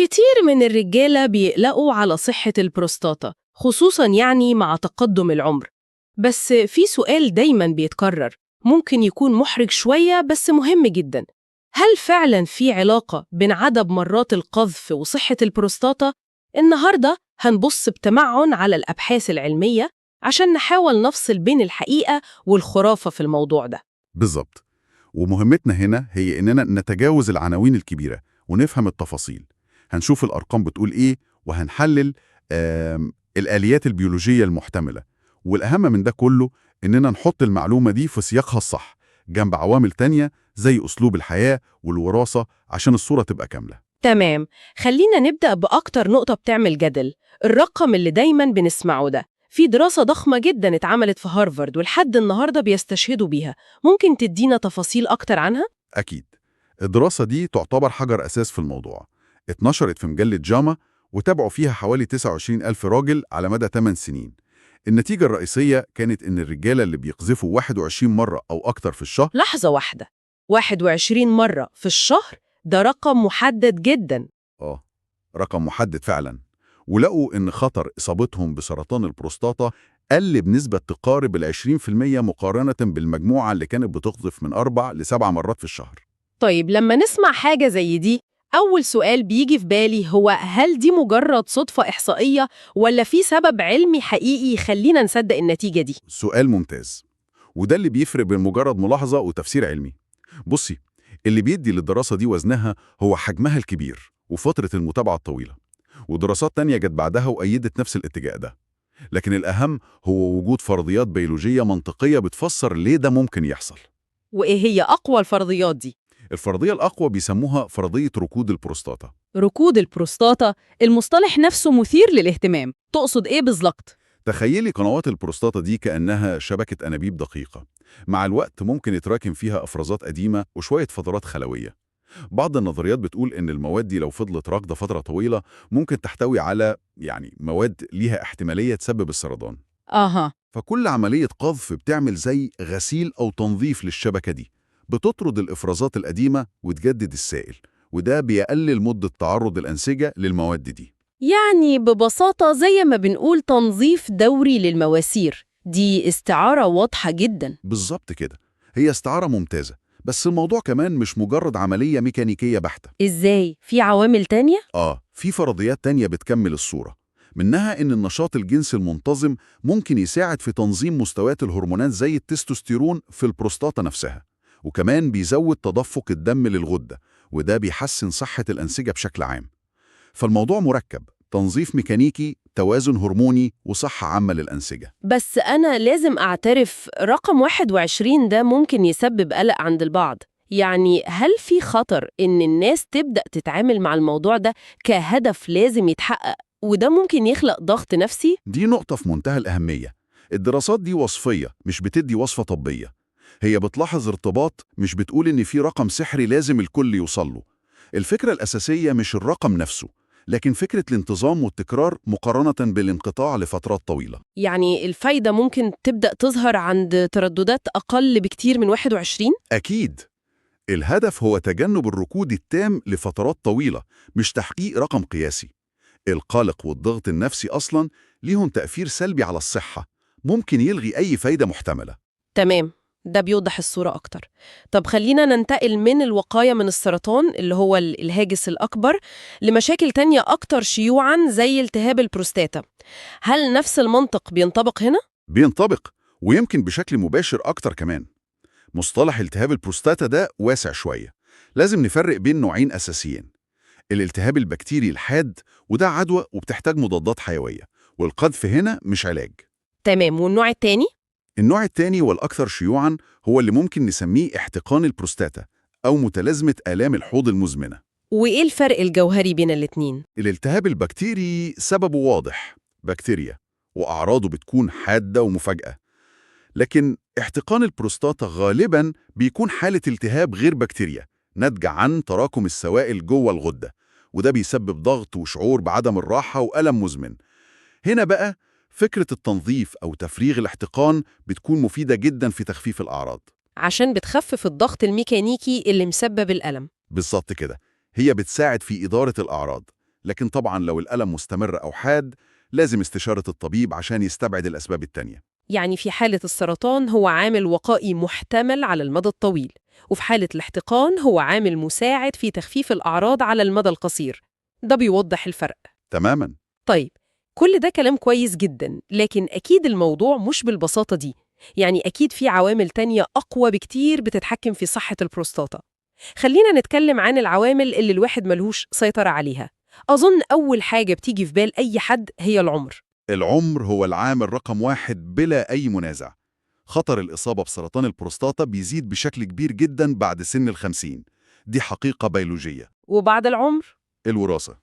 كتير من الرجالة بيقلقوا على صحة البروستاتا، خصوصاً يعني مع تقدم العمر. بس في سؤال دايماً بيتكرر، ممكن يكون محرج شوية بس مهم جداً. هل فعلاً في علاقة بين عدد مرات القذف وصحة البروستاتا؟ النهاردة هنبص بتمعن على الأبحاث العلمية عشان نحاول نفصل بين الحقيقة والخرافة في الموضوع ده. بالظبط. ومهمتنا هنا هي إننا نتجاوز العناوين الكبيرة ونفهم التفاصيل. هنشوف الأرقام بتقول إيه، وهنحلل الآليات البيولوجية المحتملة. والأهم من ده كله إننا نحط المعلومة دي في سياقها الصح جنب عوامل تانية زي أسلوب الحياة والوراثة عشان الصورة تبقى كاملة. تمام، خلينا نبدأ بأكتر نقطة بتعمل جدل، الرقم اللي دايماً بنسمعه ده. في دراسة ضخمة جداً اتعملت في هارفارد ولحد النهاردة بيستشهدوا بيها، ممكن تدينا تفاصيل أكتر عنها؟ أكيد. الدراسة دي تعتبر حجر أساس في الموضوع. اتنشرت في مجلة جاما وتابعوا فيها حوالي 29 ألف راجل على مدى 8 سنين. النتيجة الرئيسية كانت إن الرجالة اللي بيقذفوا 21 مرة أو أكتر في الشهر. لحظة واحدة، 21 مرة في الشهر؟ ده رقم محدد جداً. رقم محدد فعلا. ولقوا إن خطر إصابتهم بسرطان البروستاتا قل بنسبة تقارب 20% مقارنة بالمجموعة اللي كانت بتقذف من 4 ل 7 مرات في الشهر. طيب لما نسمع حاجة زي دي، أول سؤال بيجي في بالي هو هل دي مجرد صدفة إحصائية ولا في سبب علمي حقيقي يخلينا نصدق النتيجة دي؟ سؤال ممتاز. وده اللي بيفرق بين مجرد ملاحظة وتفسير علمي. بصي، اللي بيدي للدراسة دي وزنها هو حجمها الكبير وفترة المتابعة الطويلة. ودراسات تانية جت بعدها وأيدت نفس الاتجاه ده. لكن الأهم هو وجود فرضيات بيولوجية منطقية بتفسر ليه ده ممكن يحصل. وإيه هي أقوى الفرضيات دي؟ الفرضية الأقوى بيسموها فرضية ركود البروستاتا. ركود البروستاتا، المصطلح نفسه مثير للاهتمام، تقصد إيه بالظبط؟ تخيلي قنوات البروستاتا دي كأنها شبكة أنابيب دقيقة. مع الوقت ممكن يتراكم فيها أفرازات قديمة وشوية فترات خلوية. بعض النظريات بتقول إن المواد دي لو فضلت راكدة فترة طويلة ممكن تحتوي على مواد ليها احتمالية تسبب السرطان. أها. فكل عملية قذف بتعمل زي غسيل أو تنظيف للشبكة دي، بتطرد الإفرازات القديمة وتجدد السائل، وده بيقلل مدة تعرض الأنسجة للمواد دي. يعني ببساطة زي ما بنقول تنظيف دوري للمواسير، دي استعارة واضحة جدا. بالظبط كده، هي استعارة ممتازة. بس الموضوع كمان مش مجرد عملية ميكانيكية بحتة. إزاي؟ في عوامل تانية؟ في فرضيات تانية بتكمل الصورة. منها إن النشاط الجنسي المنتظم ممكن يساعد في تنظيم مستويات الهرمونات زي التستوستيرون في البروستاتا نفسها، وكمان بيزود تدفق الدم للغدة، وده بيحسن صحة الأنسجة بشكل عام. فالموضوع مركب، تنظيف ميكانيكي، توازن هرموني، وصحة عامة للأنسجة. بس أنا لازم أعترف، رقم 21 ده ممكن يسبب قلق عند البعض. يعني هل في خطر إن الناس تبدأ تتعامل مع الموضوع ده كهدف لازم يتحقق، وده ممكن يخلق ضغط نفسي؟ دي نقطة في منتهى الأهمية. الدراسات دي وصفية، مش بتدي وصفة طبية. هي بتلاحظ ارتباط، مش بتقول إن في رقم سحري لازم الكل يوصله. الفكرة الأساسية مش الرقم نفسه، لكن فكرة الانتظام والتكرار مقارنة بالانقطاع لفترات طويلة. يعني الفايدة ممكن تبدأ تظهر عند ترددات أقل بكتير من 21؟ أكيد. الهدف هو تجنب الركود التام لفترات طويلة، مش تحقيق رقم قياسي. القلق والضغط النفسي أصلاً ليهم تأثير سلبي على الصحة، ممكن يلغي أي فايدة محتملة. تمام، ده بيوضح الصورة أكتر. طب خلينا ننتقل من الوقاية من السرطان اللي هو الهاجس الأكبر لمشاكل تانية أكتر شيوعاً زي التهاب البروستاتا. هل نفس المنطق بينطبق هنا؟ بينطبق، ويمكن بشكل مباشر أكتر كمان. مصطلح التهاب البروستاتا ده واسع شوية. لازم نفرق بين نوعين أساسيين: الالتهاب البكتيري الحاد، وده عدوى وبتحتاج مضادات حيوية، والقذف هنا مش علاج. تمام، والنوع التاني؟ النوع الثاني والأكثر شيوعاً هو اللي ممكن نسميه احتقان البروستاتا أو متلازمة آلام الحوض المزمنة. وإيه الفرق الجوهري بين الاتنين؟ الالتهاب البكتيري سببه واضح، بكتيريا، وأعراضه بتكون حادة ومفاجئة. لكن احتقان البروستاتا غالباً بيكون حالة التهاب غير بكتيريا، ناتجة عن تراكم السوائل جوه الغدة، وده بيسبب ضغط وشعور بعدم الراحة وألم مزمن. هنا بقى فكرة التنظيف أو تفريغ الاحتقان بتكون مفيدة جداً في تخفيف الأعراض. عشان بتخفف الضغط الميكانيكي اللي مسبب الألم. بالظبط كده، هي بتساعد في إدارة الأعراض، لكن طبعا لو الألم مستمر أو حاد لازم استشارة الطبيب عشان يستبعد الأسباب التانية. يعني في حالة السرطان هو عامل وقائي محتمل على المدى الطويل، وفي حالة الاحتقان هو عامل مساعد في تخفيف الأعراض على المدى القصير. ده بيوضح الفرق. تماما. طيب، كل ده كلام كويس جدا، لكن أكيد الموضوع مش بالبساطة دي. يعني أكيد في عوامل تانية أقوى بكتير بتتحكم في صحة البروستاتا. خلينا نتكلم عن العوامل اللي الواحد ملهوش سيطرة عليها. أظن أول حاجة بتيجي في بال أي حد هي العمر. العمر هو العامل رقم واحد بلا أي منازع. خطر الإصابة بسرطان البروستاتا بيزيد بشكل كبير جدا بعد سن ال50. دي حقيقة بيولوجية. وبعد العمر؟ الوراثة.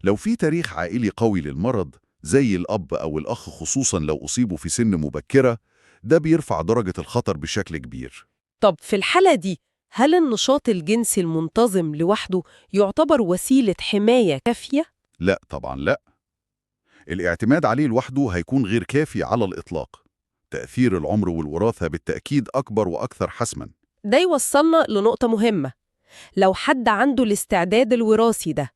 لو في تاريخ عائلي قوي للمرض زي الأب أو الأخ، خصوصا لو أصيبوا في سن مبكرة، ده بيرفع درجة الخطر بشكل كبير. طب في الحالة دي، هل النشاط الجنسي المنتظم لوحده يعتبر وسيلة حماية كافية؟ لا طبعا لا. الاعتماد عليه لوحده هيكون غير كافي على الإطلاق. تأثير العمر والوراثة بالتأكيد أكبر وأكثر حسما. ده يوصلنا لنقطة مهمة. لو حد عنده الاستعداد الوراثي ده،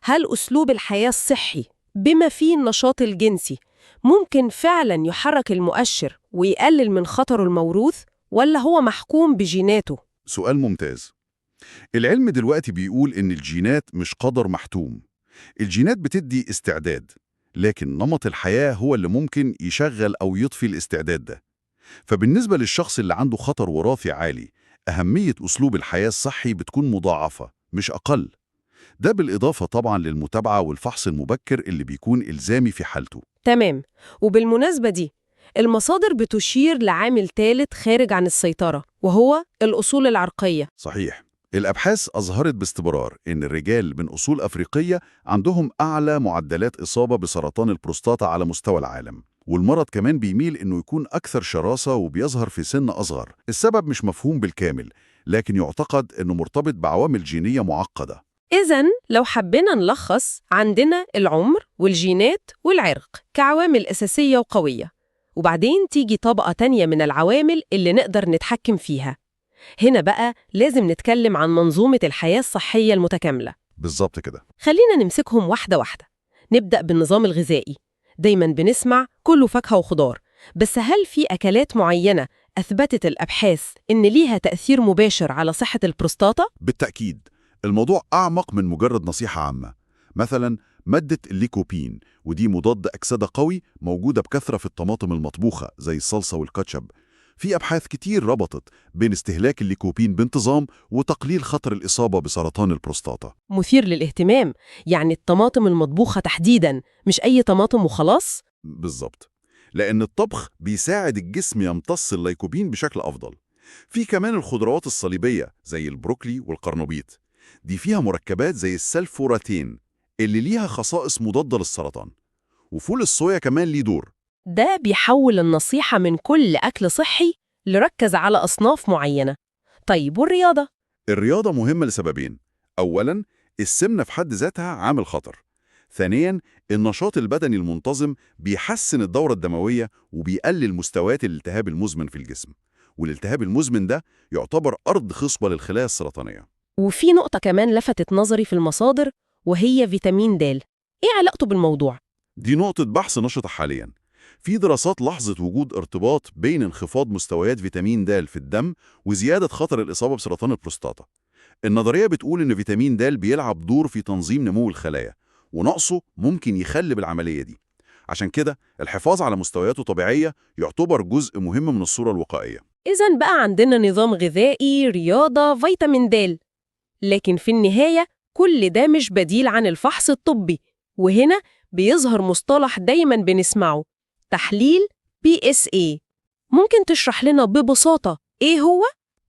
هل أسلوب الحياة الصحي بما فيه النشاط الجنسي ممكن فعلا يحرك المؤشر ويقلل من خطره الموروث، ولا هو محكوم بجيناته؟ سؤال ممتاز. العلم دلوقتي بيقول إن الجينات مش قدر محتوم. الجينات بتدي استعداد، لكن نمط الحياة هو اللي ممكن يشغل أو يطفي الاستعداد ده. فبالنسبة للشخص اللي عنده خطر وراثي عالي، أهمية أسلوب الحياة الصحي بتكون مضاعفة مش أقل. ده بالإضافة طبعا للمتابعة والفحص المبكر اللي بيكون إلزامي في حالته. تمام. وبالمناسبة دي، المصادر بتشير لعامل ثالث خارج عن السيطرة، وهو الأصول العرقية. صحيح. الأبحاث أظهرت باستمرار إن الرجال من أصول أفريقية عندهم أعلى معدلات إصابة بسرطان البروستاتا على مستوى العالم، والمرض كمان بيميل إنه يكون أكثر شراسة وبيظهر في سن أصغر. السبب مش مفهوم بالكامل، لكن يعتقد إنه مرتبط بعوامل جينية معقدة. إذن لو حبينا نلخص، عندنا العمر والجينات والعرق كعوامل أساسية وقوية، وبعدين تيجي طبقة تانية من العوامل اللي نقدر نتحكم فيها. هنا بقى لازم نتكلم عن منظومة الحياة الصحية المتكاملة. بالظبط كده. خلينا نمسكهم واحدة واحدة. نبدأ بالنظام الغذائي. دايما بنسمع كله فاكهة وخضار، بس هل في أكلات معينة أثبتت الأبحاث إن ليها تأثير مباشر على صحة البروستاتا؟ بالتأكيد. الموضوع أعمق من مجرد نصيحة عامة. مثلا مادة الليكوبين، ودي مضاد أكسدة قوي موجودة بكثرة في الطماطم المطبوخة زي الصلصة والكاتشب. في أبحاث كتير ربطت بين استهلاك الليكوبين بانتظام وتقليل خطر الإصابة بسرطان البروستاتا. مثير للاهتمام. يعني الطماطم المطبوخة تحديداً، مش أي طماطم وخلاص؟ بالظبط. لأن الطبخ بيساعد الجسم يمتص الليكوبين بشكل أفضل. في كمان الخضروات الصليبية زي البروكلي والقرنبيط، دي فيها مركبات زي السلفوراتين اللي ليها خصائص مضادة للسرطان. وفول الصويا كمان ليه دور. ده بيحول النصيحة من كل أكل صحي لركز على أصناف معينة. طيب والرياضة؟ الرياضة مهمة لسببين. أولاً، السمنة في حد ذاتها عامل خطر. ثانياً، النشاط البدني المنتظم بيحسن الدورة الدموية وبيقلل مستويات الالتهاب المزمن في الجسم. والالتهاب المزمن ده يعتبر أرض خصبة للخلايا السرطانية. وفي نقطة كمان لفتت نظري في المصادر، وهي فيتامين د. إيه علاقته بالموضوع؟ دي نقطة بحث نشطة حالياً. في دراسات لاحظت وجود ارتباط بين انخفاض مستويات فيتامين د في الدم وزيادة خطر الإصابة بسرطان البروستاتا. النظرية بتقول إن فيتامين د بيلعب دور في تنظيم نمو الخلايا، ونقصه ممكن يخلب العملية دي. عشان كده الحفاظ على مستوياته طبيعية يعتبر جزء مهم من الصورة الوقائية. إذن بقى عندنا نظام غذائي، رياضة، فيتامين د. لكن في النهاية كل ده مش بديل عن الفحص الطبي. وهنا بيظهر مصطلح دايما بنسمعه: تحليل PSA. ممكن تشرح لنا ببساطة إيه هو؟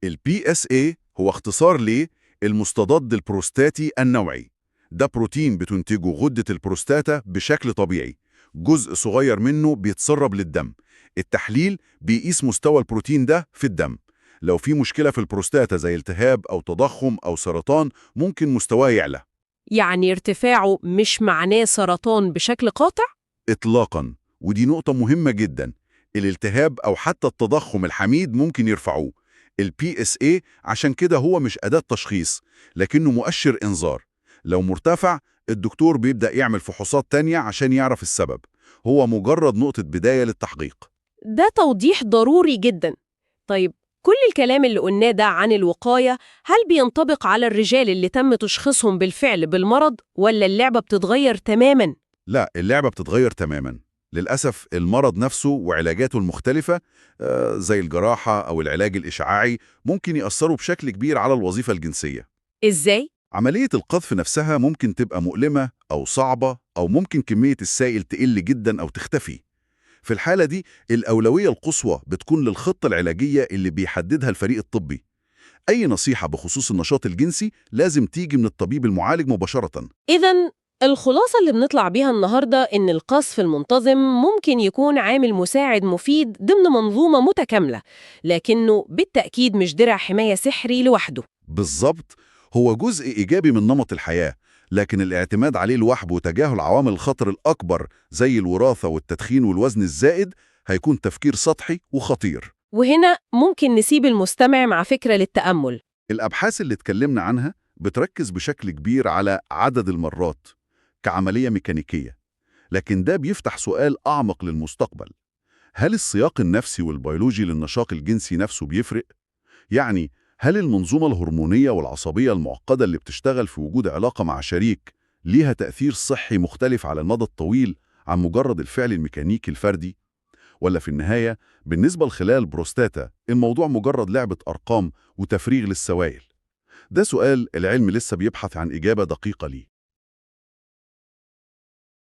ال PSA هو اختصار المستضد البروستاتي النوعي. ده بروتين بتنتجه غدة البروستاتا بشكل طبيعي، جزء صغير منه بيتسرب للدم. التحليل بيقيس مستوى البروتين ده في الدم. لو في مشكلة في البروستاتا زي التهاب أو تضخم أو سرطان، ممكن مستواه يعلى. يعني ارتفاعه مش معناه سرطان بشكل قاطع؟ إطلاقاً. ودي نقطة مهمة جداً. الالتهاب أو حتى التضخم الحميد ممكن يرفعوه. ال PSA عشان كده هو مش أداة تشخيص، لكنه مؤشر إنذار. لو مرتفع، الدكتور بيبدأ يعمل فحوصات تانية عشان يعرف السبب. هو مجرد نقطة بداية للتحقيق. ده توضيح ضروري جدا. طيب، كل الكلام اللي قلناه ده عن الوقاية هل بينطبق على الرجال اللي تم تشخيصهم بالفعل بالمرض ولا اللعبة بتتغير تماماً؟ لا، اللعبة بتتغير تماما. للأسف المرض نفسه وعلاجاته المختلفة زي الجراحة أو العلاج الإشعاعي ممكن يأثروا بشكل كبير على الوظيفة الجنسية. إزاي؟ عملية القذف نفسها ممكن تبقى مؤلمة أو صعبة، أو ممكن كمية السائل تقل جدا أو تختفي. في الحالة دي الأولوية القصوى بتكون للخطة العلاجية اللي بيحددها الفريق الطبي. أي نصيحة بخصوص النشاط الجنسي لازم تيجي من الطبيب المعالج مباشرة. إذن الخلاصة اللي بنطلع بيها النهاردة إن القذف المنتظم ممكن يكون عامل مساعد مفيد ضمن منظومة متكاملة، لكنه بالتأكيد مش درع حماية سحري لوحده. بالظبط، هو جزء إيجابي من نمط الحياة، لكن الاعتماد عليه لوحده وتجاهل عوامل الخطر الأكبر زي الوراثة والتدخين والوزن الزائد هيكون تفكير سطحي وخطير. وهنا ممكن نسيب المستمع مع فكرة للتأمل. الأبحاث اللي اتكلمنا عنها بتركز بشكل كبير على عدد المرات كعملية ميكانيكية، لكن ده بيفتح سؤال أعمق للمستقبل. هل السياق النفسي والبيولوجي للنشاط الجنسي نفسه بيفرق؟ يعني هل المنظومة الهرمونية والعصبية المعقدة اللي بتشتغل في وجود علاقة مع شريك ليها تأثير صحي مختلف على المدى الطويل عن مجرد الفعل الميكانيكي الفردي؟ ولا في النهاية بالنسبة لخلال بروستاتا الموضوع مجرد لعبة أرقام وتفريغ للسوائل؟ ده سؤال العلم لسه بيبحث عن إجابة دقيقة ليه.